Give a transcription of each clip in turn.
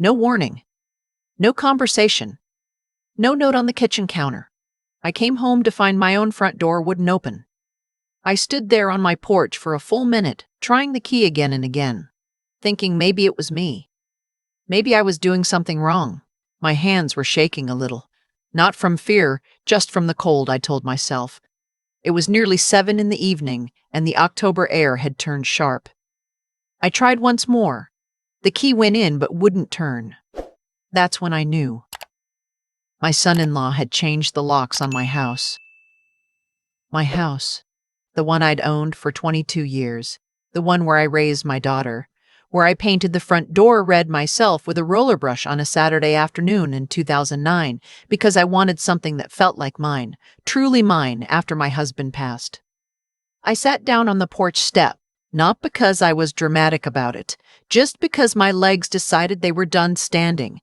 No warning. No conversation. No note on the kitchen counter. I came home to find my own front door wouldn't open. I stood there on my porch for a full minute, trying the key again and again, thinking maybe it was me. Maybe I was doing something wrong. My hands were shaking a little. Not from fear, just from the cold, I told myself. It was nearly 7 in the evening, and the October air had turned sharp. I tried once more. The key went in but wouldn't turn. That's when I knew. My son-in-law had changed the locks on my house. My house. The one I'd owned for 22 years. The one where I raised my daughter. Where I painted the front door red myself with a roller brush on a Saturday afternoon in 2009 because I wanted something that felt like mine, truly mine, after my husband passed. I sat down on the porch step, not because I was dramatic about it, just because my legs decided they were done standing.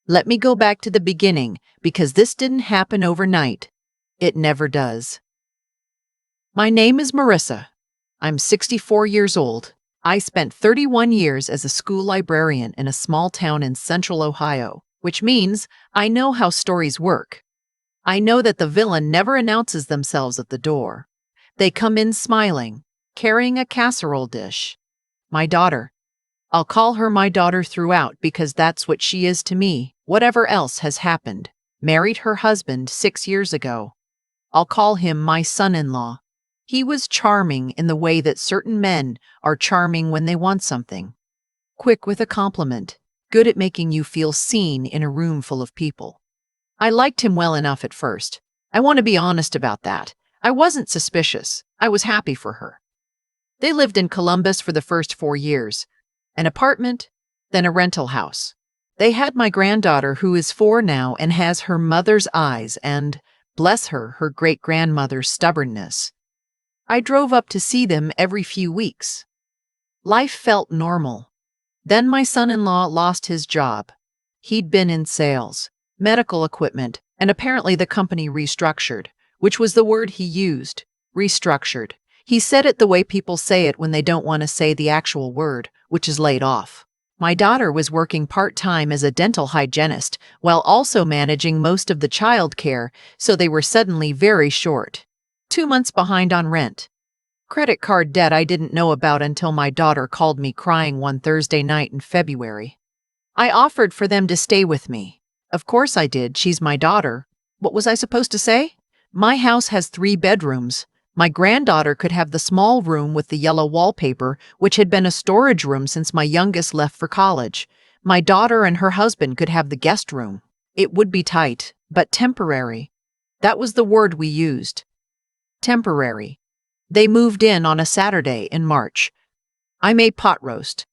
Let me go back to the beginning, because this didn't happen overnight. It never does. My name is Marissa. I'm 64 years old. I spent 31 years as a school librarian in a small town in central Ohio, which means I know how stories work. I know that the villain never announces themselves at the door. They come in smiling, carrying a casserole dish. My daughter. I'll call her my daughter throughout because that's what she is to me, whatever else has happened. Married her husband 6 years ago. I'll call him my son-in-law. He was charming in the way that certain men are charming when they want something. Quick with a compliment, good at making you feel seen in a room full of people. I liked him well enough at first. I want to be honest about that. I wasn't suspicious. I was happy for her. They lived in Columbus for the first 4 years. An apartment, then a rental house. They had my granddaughter who is 4 now and has her mother's eyes and, bless her, her great-grandmother's stubbornness. I drove up to see them every few weeks. Life felt normal. Then my son-in-law lost his job. He'd been in sales, medical equipment, and apparently the company restructured, which was the word he used, restructured. He said it the way people say it when they don't want to say the actual word, which is laid off. My daughter was working part-time as a dental hygienist while also managing most of the child care, so they were suddenly very short. 2 months behind on rent. Credit card debt I didn't know about until my daughter called me crying one Thursday night in February. I offered for them to stay with me. Of course I did, she's my daughter. What was I supposed to say? My house has 3 bedrooms. My granddaughter could have the small room with the yellow wallpaper, which had been a storage room since my youngest left for college. My daughter and her husband could have the guest room. It would be tight, but temporary. That was the word we used. Temporary. They moved in on a Saturday in March. I made pot roast.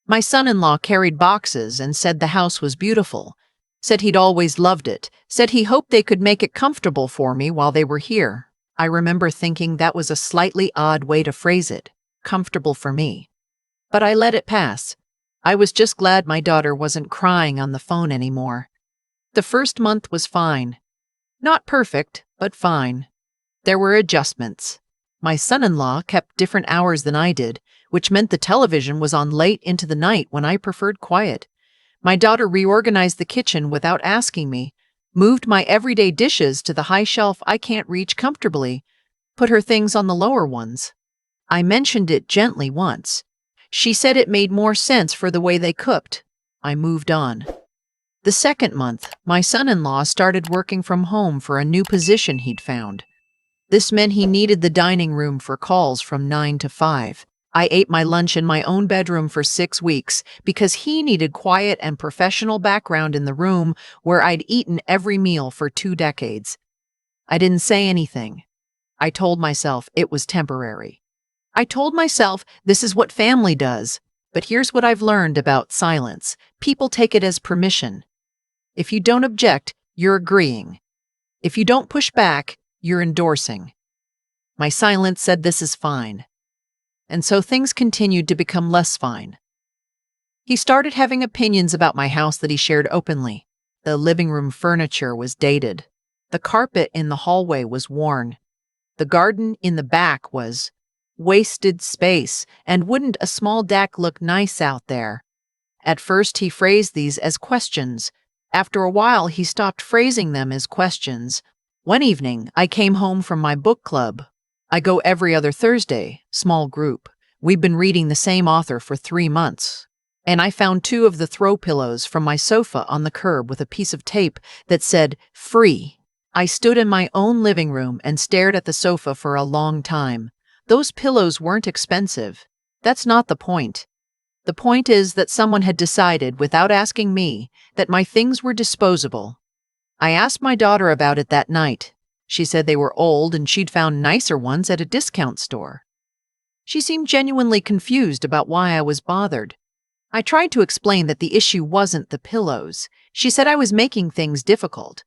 My son-in-law carried boxes and said the house was beautiful. Said he'd always loved it. Said he hoped they could make it comfortable for me while they were here. I remember thinking that was a slightly odd way to phrase it. Comfortable for me. But I let it pass. I was just glad my daughter wasn't crying on the phone anymore. The first month was fine. Not perfect, but fine. There were adjustments. My son-in-law kept different hours than I did, which meant the television was on late into the night when I preferred quiet. My daughter reorganized the kitchen without asking me, moved my everyday dishes to the high shelf I can't reach comfortably, put her things on the lower ones. I mentioned it gently once. She said it made more sense for the way they cooked. I moved on. The second month, my son-in-law started working from home for a new position he'd found. This meant he needed the dining room for calls from 9 to 5. I ate my lunch in my own bedroom for 6 weeks because he needed quiet and professional background in the room where I'd eaten every meal for 2 decades. I didn't say anything. I told myself it was temporary. I told myself this is what family does. But here's what I've learned about silence. People take it as permission. If you don't object, you're agreeing. If you don't push back, you're endorsing. My silence said this is fine. And so things continued to become less fine. He started having opinions about my house that he shared openly. The living room furniture was dated. The carpet in the hallway was worn. The garden in the back was wasted space, and wouldn't a small deck look nice out there? At first, he phrased these as questions. After a while, he stopped phrasing them as questions. One evening, I came home from my book club. I go every other Thursday, small group. We've been reading the same author for 3 months. And I found 2 of the throw pillows from my sofa on the curb with a piece of tape that said, "Free." I stood in my own living room and stared at the sofa for a long time. Those pillows weren't expensive. That's not the point. The point is that someone had decided, without asking me, that my things were disposable. I asked my daughter about it that night. She said they were old and she'd found nicer ones at a discount store. She seemed genuinely confused about why I was bothered. I tried to explain that the issue wasn't the pillows. She said I was making things difficult.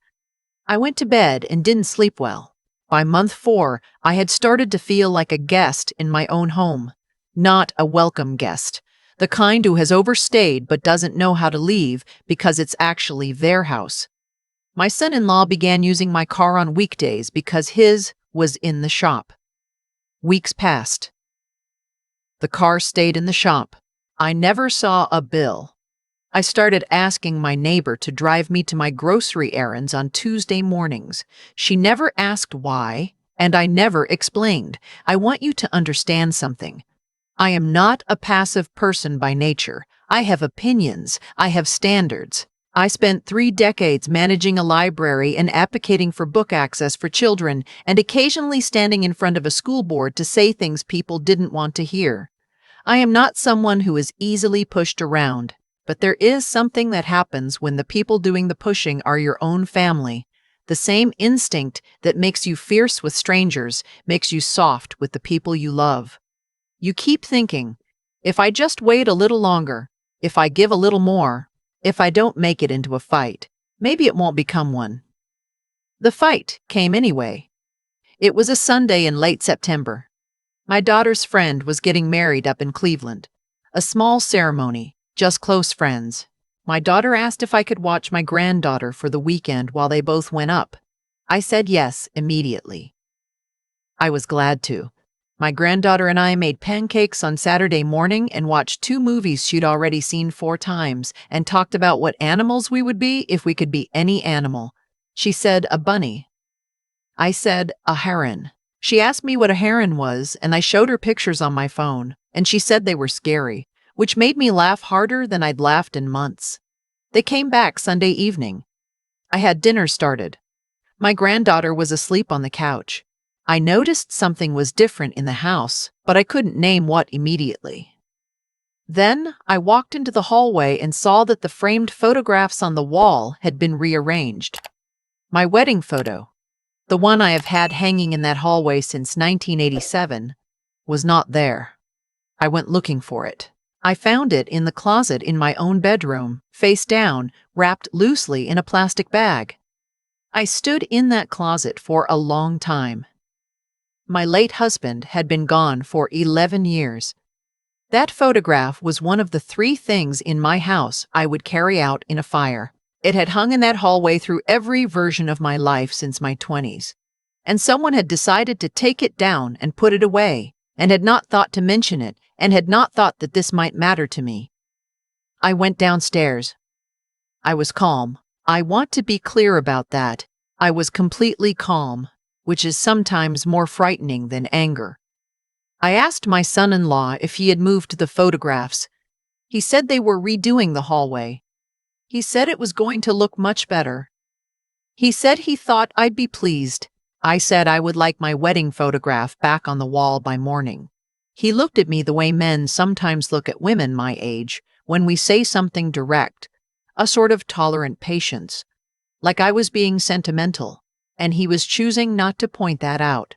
I went to bed and didn't sleep well. By month 4, I had started to feel like a guest in my own home. Not a welcome guest. The kind who has overstayed but doesn't know how to leave because it's actually their house. My son-in-law began using my car on weekdays because his was in the shop. Weeks passed. The car stayed in the shop. I never saw a bill. I started asking my neighbor to drive me to my grocery errands on Tuesday mornings. She never asked why, and I never explained. I want you to understand something. I am not a passive person by nature. I have opinions. I have standards. I spent 3 decades managing a library and advocating for book access for children and occasionally standing in front of a school board to say things people didn't want to hear. I am not someone who is easily pushed around. But there is something that happens when the people doing the pushing are your own family. The same instinct that makes you fierce with strangers makes you soft with the people you love. You keep thinking, if I just wait a little longer, if I give a little more, if I don't make it into a fight, maybe it won't become one. The fight came anyway. It was a Sunday in late September. My daughter's friend was getting married up in Cleveland. A small ceremony. Just close friends. My daughter asked if I could watch my granddaughter for the weekend while they both went up. I said yes immediately. I was glad to. My granddaughter and I made pancakes on Saturday morning and watched 2 movies she'd already seen 4 times and talked about what animals we would be if we could be any animal. She said a bunny. I said a heron. She asked me what a heron was, and I showed her pictures on my phone, and she said they were scary, which made me laugh harder than I'd laughed in months. They came back Sunday evening. I had dinner started. My granddaughter was asleep on the couch. I noticed something was different in the house, but I couldn't name what immediately. Then I walked into the hallway and saw that the framed photographs on the wall had been rearranged. My wedding photo, the one I have had hanging in that hallway since 1987, was not there. I went looking for it. I found it in the closet in my own bedroom, face down, wrapped loosely in a plastic bag. I stood in that closet for a long time. My late husband had been gone for 11 years. That photograph was one of the 3 things in my house I would carry out in a fire. It had hung in that hallway through every version of my life since my 20s. And someone had decided to take it down and put it away, and had not thought to mention it, and had not thought that this might matter to me. I went downstairs. I was calm. I want to be clear about that. I was completely calm, which is sometimes more frightening than anger. I asked my son-in-law if he had moved the photographs. He said they were redoing the hallway. He said it was going to look much better. He said he thought I'd be pleased. I said I would like my wedding photograph back on the wall by morning. He looked at me the way men sometimes look at women my age when we say something direct, a sort of tolerant patience, like I was being sentimental, and he was choosing not to point that out.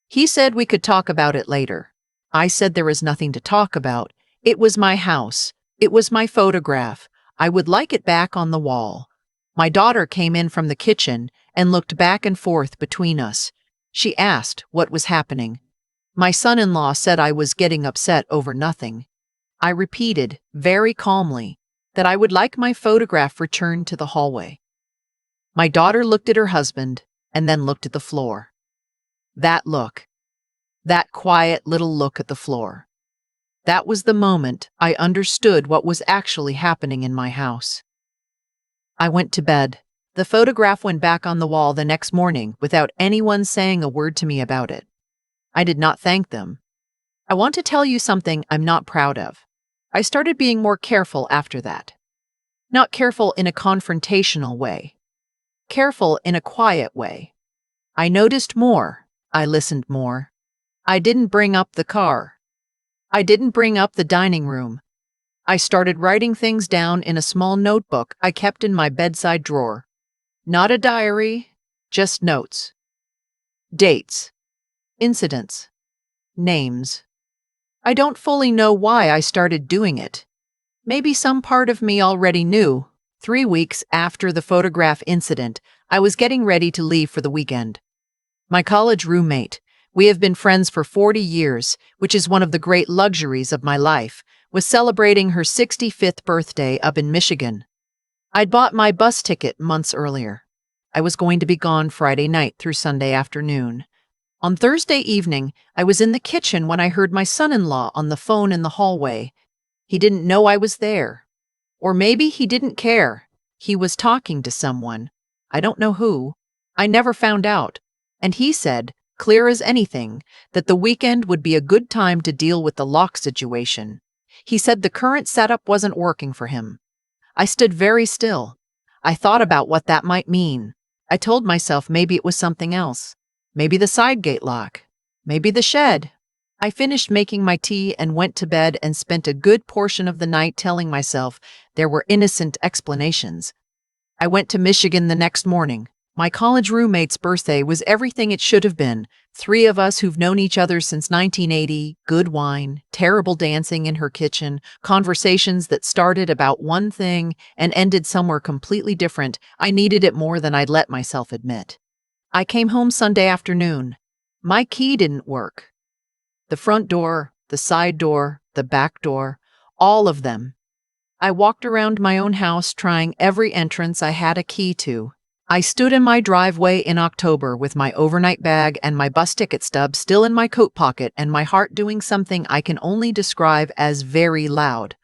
He said we could talk about it later. I said there was nothing to talk about. It was my house. It was my photograph. I would like it back on the wall. My daughter came in from the kitchen and looked back and forth between us. She asked what was happening. My son-in-law said I was getting upset over nothing. I repeated, very calmly, that I would like my photograph returned to the hallway. My daughter looked at her husband and then looked at the floor. That look. That quiet little look at the floor. That was the moment I understood what was actually happening in my house. I went to bed. The photograph went back on the wall the next morning without anyone saying a word to me about it. I did not thank them. I want to tell you something I'm not proud of. I started being more careful after that. Not careful in a confrontational way. Careful in a quiet way. I noticed more. I listened more. I didn't bring up the car. I didn't bring up the dining room. I started writing things down in a small notebook I kept in my bedside drawer. Not a diary, just notes. Dates. Incidents. Names. I don't fully know why I started doing it. Maybe some part of me already knew. 3 weeks after the photograph incident, I was getting ready to leave for the weekend. My college roommate, we have been friends for 40 years, which is one of the great luxuries of my life, was celebrating her 65th birthday up in Michigan. I'd bought my bus ticket months earlier. I was going to be gone Friday night through Sunday afternoon. On Thursday evening, I was in the kitchen when I heard my son-in-law on the phone in the hallway. He didn't know I was there. Or maybe he didn't care. He was talking to someone. I don't know who. I never found out. And he said, clear as anything, that the weekend would be a good time to deal with the lock situation. He said the current setup wasn't working for him. I stood very still. I thought about what that might mean. I told myself maybe it was something else. Maybe the side gate lock. Maybe the shed. I finished making my tea and went to bed and spent a good portion of the night telling myself there were innocent explanations. I went to Michigan the next morning. My college roommate's birthday was everything it should have been. 3 of us who've known each other since 1980, good wine, terrible dancing in her kitchen, conversations that started about one thing and ended somewhere completely different. I needed it more than I'd let myself admit. I came home Sunday afternoon. My key didn't work. The front door, the side door, the back door, all of them. I walked around my own house trying every entrance I had a key to. I stood in my driveway in October with my overnight bag and my bus ticket stub still in my coat pocket and my heart doing something I can only describe as very loud.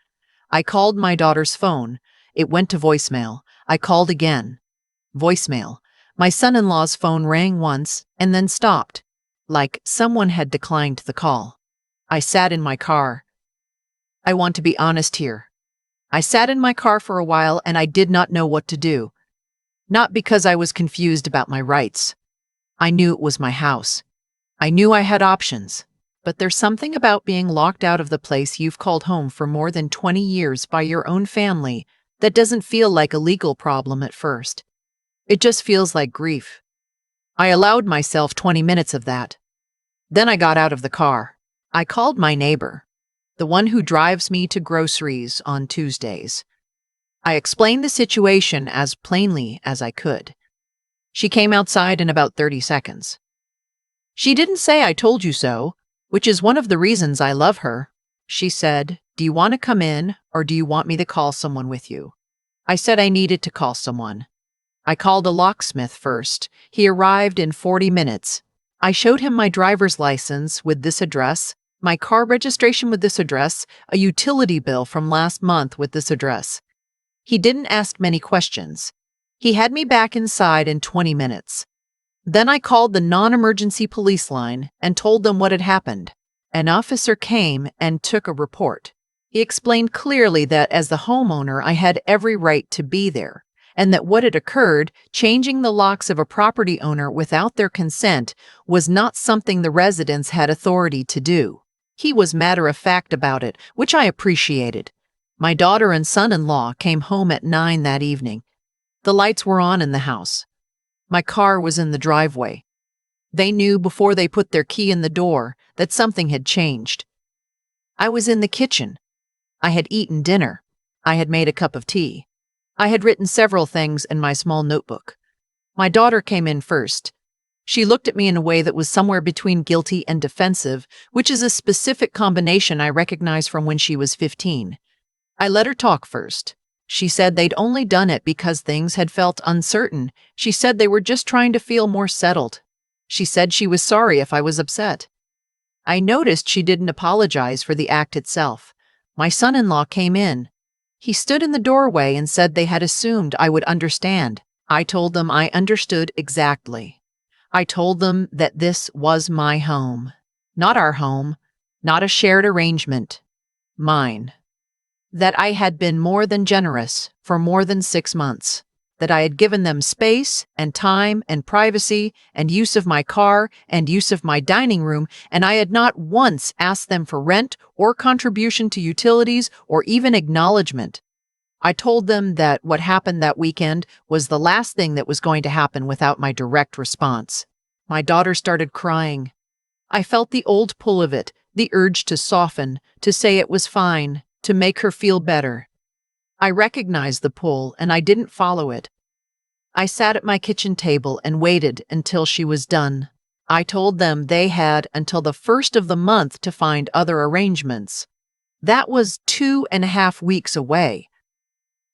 I called my daughter's phone. It went to voicemail. I called again. Voicemail. My son-in-law's phone rang once and then stopped, like someone had declined the call. I sat in my car. I want to be honest here. I sat in my car for a while and I did not know what to do. Not because I was confused about my rights. I knew it was my house. I knew I had options. But there's something about being locked out of the place you've called home for more than 20 years by your own family that doesn't feel like a legal problem at first. It just feels like grief. I allowed myself 20 minutes of that. Then I got out of the car. I called my neighbor, the one who drives me to groceries on Tuesdays. I explained the situation as plainly as I could. She came outside in about 30 seconds. She didn't say I told you so, which is one of the reasons I love her. She said, do you want to come in or do you want me to call someone with you? I said I needed to call someone. I called a locksmith first. He arrived in 40 minutes. I showed him my driver's license with this address, my car registration with this address, a utility bill from last month with this address. He didn't ask many questions. He had me back inside in 20 minutes. Then I called the non-emergency police line and told them what had happened. An officer came and took a report. He explained clearly that as the homeowner, I had every right to be there, and that what had occurred, changing the locks of a property owner without their consent, was not something the residents had authority to do. He was matter-of-fact about it, which I appreciated. My daughter and son-in-law came home at 9 that evening. The lights were on in the house. My car was in the driveway. They knew before they put their key in the door that something had changed. I was in the kitchen. I had eaten dinner. I had made a cup of tea. I had written several things in my small notebook. My daughter came in first. She looked at me in a way that was somewhere between guilty and defensive, which is a specific combination I recognize from when she was 15. I let her talk first. She said they'd only done it because things had felt uncertain. She said they were just trying to feel more settled. She said she was sorry if I was upset. I noticed she didn't apologize for the act itself. My son-in-law came in. He stood in the doorway and said they had assumed I would understand. I told them I understood exactly. I told them that this was my home, not our home, not a shared arrangement, mine. That I had been more than generous for more than 6 months. That I had given them space and time and privacy and use of my car and use of my dining room, and I had not once asked them for rent or contribution to utilities or even acknowledgement. I told them that what happened that weekend was the last thing that was going to happen without my direct response. My daughter started crying. I felt the old pull of it, the urge to soften, to say it was fine, to make her feel better. I recognized the pull, and I didn't follow it. I sat at my kitchen table and waited until she was done. I told them they had until the first of the month to find other arrangements. That was 2.5 weeks away.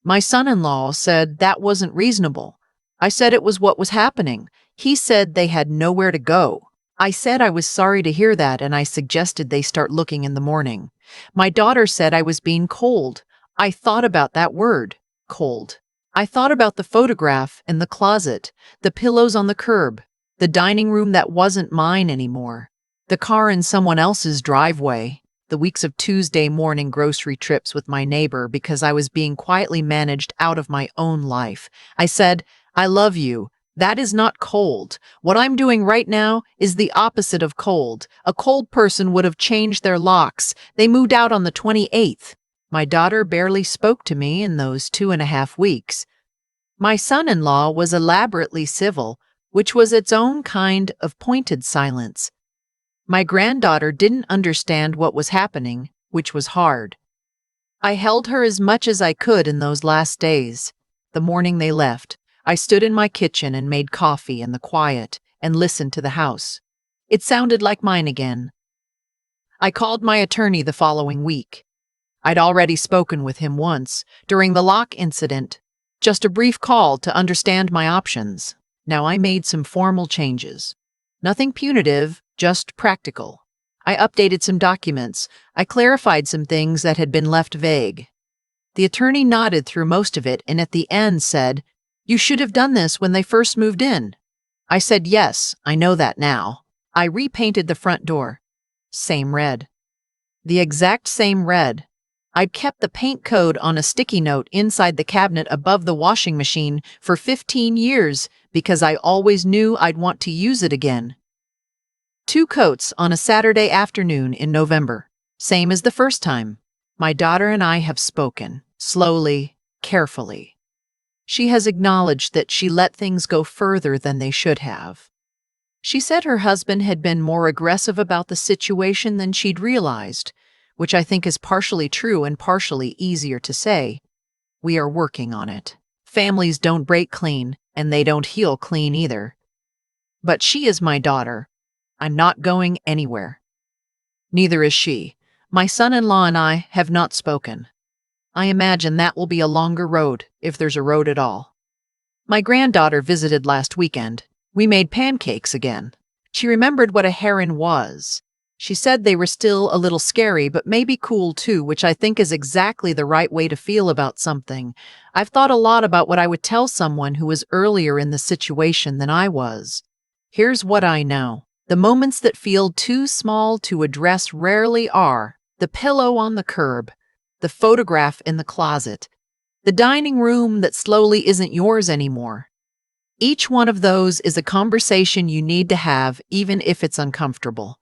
My son-in-law said that wasn't reasonable. I said it was what was happening. He said they had nowhere to go. I said I was sorry to hear that, and I suggested they start looking in the morning. My daughter said I was being cold. I thought about that word, cold. I thought about the photograph in the closet, the pillows on the curb, the dining room that wasn't mine anymore, the car in someone else's driveway, the weeks of Tuesday morning grocery trips with my neighbor because I was being quietly managed out of my own life. I said, I love you. That is not cold. What I'm doing right now is the opposite of cold. A cold person would have changed their locks. They moved out on the 28th. My daughter barely spoke to me in those 2.5 weeks. My son-in-law was elaborately civil, which was its own kind of pointed silence. My granddaughter didn't understand what was happening, which was hard. I held her as much as I could in those last days. The morning they left, I stood in my kitchen and made coffee in the quiet and listened to the house. It sounded like mine again. I called my attorney the following week. I'd already spoken with him once, during the lock incident, just a brief call to understand my options. Now I made some formal changes. Nothing punitive, just practical. I updated some documents. I clarified some things that had been left vague. The attorney nodded through most of it and at the end said, "You should have done this when they first moved in." I said, "Yes, I know that now." I repainted the front door. Same red. The exact same red. I'd kept the paint code on a sticky note inside the cabinet above the washing machine for 15 years because I always knew I'd want to use it again. 2 coats on a Saturday afternoon in November, same as the first time. My daughter and I have spoken, slowly, carefully. She has acknowledged that she let things go further than they should have. She said her husband had been more aggressive about the situation than she'd realized, which I think is partially true and partially easier to say. We are working on it. Families don't break clean, and they don't heal clean either. But she is my daughter. I'm not going anywhere. Neither is she. My son-in-law and I have not spoken. I imagine that will be a longer road, if there's a road at all. My granddaughter visited last weekend. We made pancakes again. She remembered what a heron was. She said they were still a little scary, but maybe cool too, which I think is exactly the right way to feel about something. I've thought a lot about what I would tell someone who was earlier in the situation than I was. Here's what I know. The moments that feel too small to address rarely are the pillow on the curb, the photograph in the closet, the dining room that slowly isn't yours anymore. Each one of those is a conversation you need to have, even if it's uncomfortable.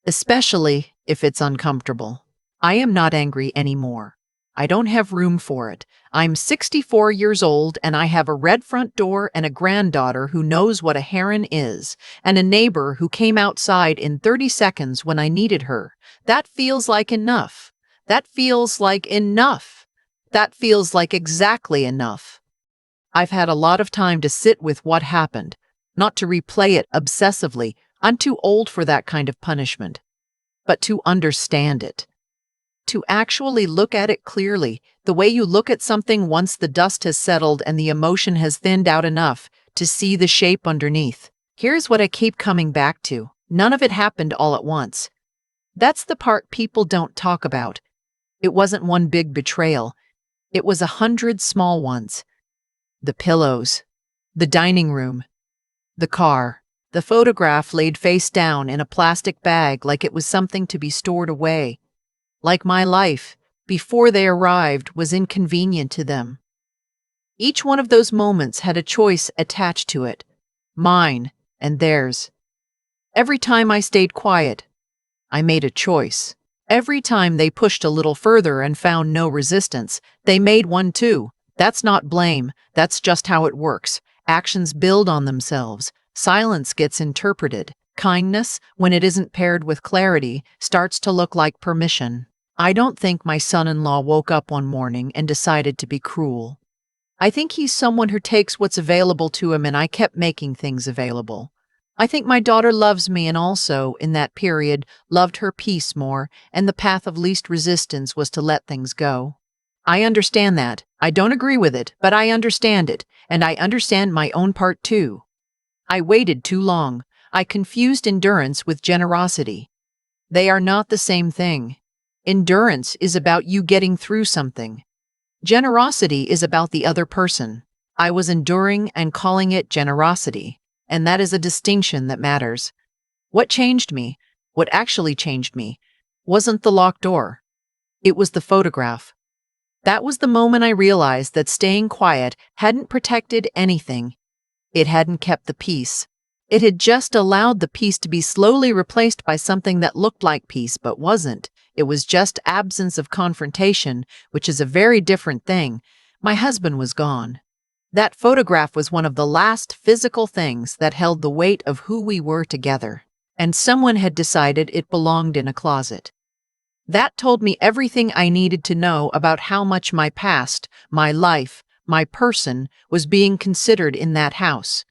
Especially if it's uncomfortable. I am not angry anymore. I don't have room for it. I'm 64 years old and I have a red front door and a granddaughter who knows what a heron is, and a neighbor who came outside in 30 seconds when I needed her. That feels like enough. That feels like enough. That feels like exactly enough. I've had a lot of time to sit with what happened, not to replay it obsessively. I'm too old for that kind of punishment. But to understand it. To actually look at it clearly, the way you look at something once the dust has settled and the emotion has thinned out enough to see the shape underneath. Here's what I keep coming back to. None of it happened all at once. That's the part people don't talk about. It wasn't one big betrayal. It was 100 small ones. The pillows, the dining room, the car, the photograph laid face down in a plastic bag like it was something to be stored away. Like my life, before they arrived, was inconvenient to them. Each one of those moments had a choice attached to it, mine and theirs. Every time I stayed quiet, I made a choice. Every time they pushed a little further and found no resistance, they made one too. That's not blame, that's just how it works. Actions build on themselves. Silence gets interpreted. Kindness, when it isn't paired with clarity, starts to look like permission. I don't think my son-in-law woke up one morning and decided to be cruel. I think he's someone who takes what's available to him, and I kept making things available. I think my daughter loves me and also, in that period, loved her peace more, and the path of least resistance was to let things go. I understand that. I don't agree with it, but I understand it, and I understand my own part too. I waited too long. I confused endurance with generosity. They are not the same thing. Endurance is about you getting through something. Generosity is about the other person. I was enduring and calling it generosity, and that is a distinction that matters. What changed me, what actually changed me, wasn't the locked door. It was the photograph. That was the moment I realized that staying quiet hadn't protected anything. It hadn't kept the peace. It had just allowed the peace to be slowly replaced by something that looked like peace but wasn't. It was just absence of confrontation, which is a very different thing. My husband was gone. That photograph was one of the last physical things that held the weight of who we were together, and someone had decided it belonged in a closet. That told me everything I needed to know about how much my past, my life, my person was being considered in that house.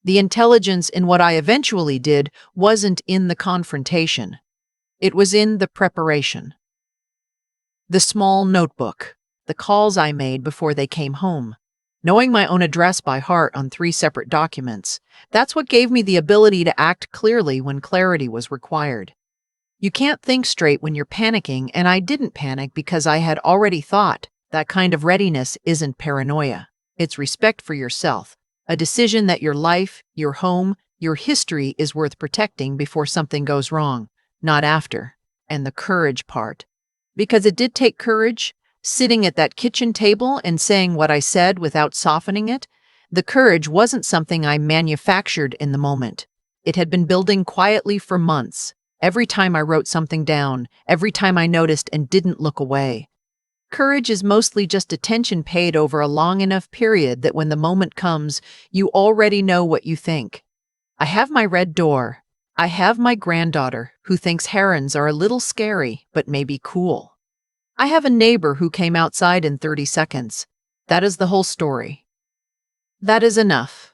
The intelligence in what I eventually did wasn't in the confrontation. It was in the preparation. The small notebook, the calls I made before they came home, knowing my own address by heart on 3 separate documents, that's what gave me the ability to act clearly when clarity was required. You can't think straight when you're panicking, and I didn't panic because I had already thought. That kind of readiness isn't paranoia. It's respect for yourself, a decision that your life, your home, your history is worth protecting before something goes wrong, not after. And the courage part. Because it did take courage, sitting at that kitchen table and saying what I said without softening it. The courage wasn't something I manufactured in the moment. It had been building quietly for months. Every time I wrote something down, every time I noticed and didn't look away. Courage is mostly just attention paid over a long enough period that when the moment comes, you already know what you think. I have my red door. I have my granddaughter who thinks herons are a little scary but maybe cool. I have a neighbor who came outside in 30 seconds. That is the whole story. That is enough.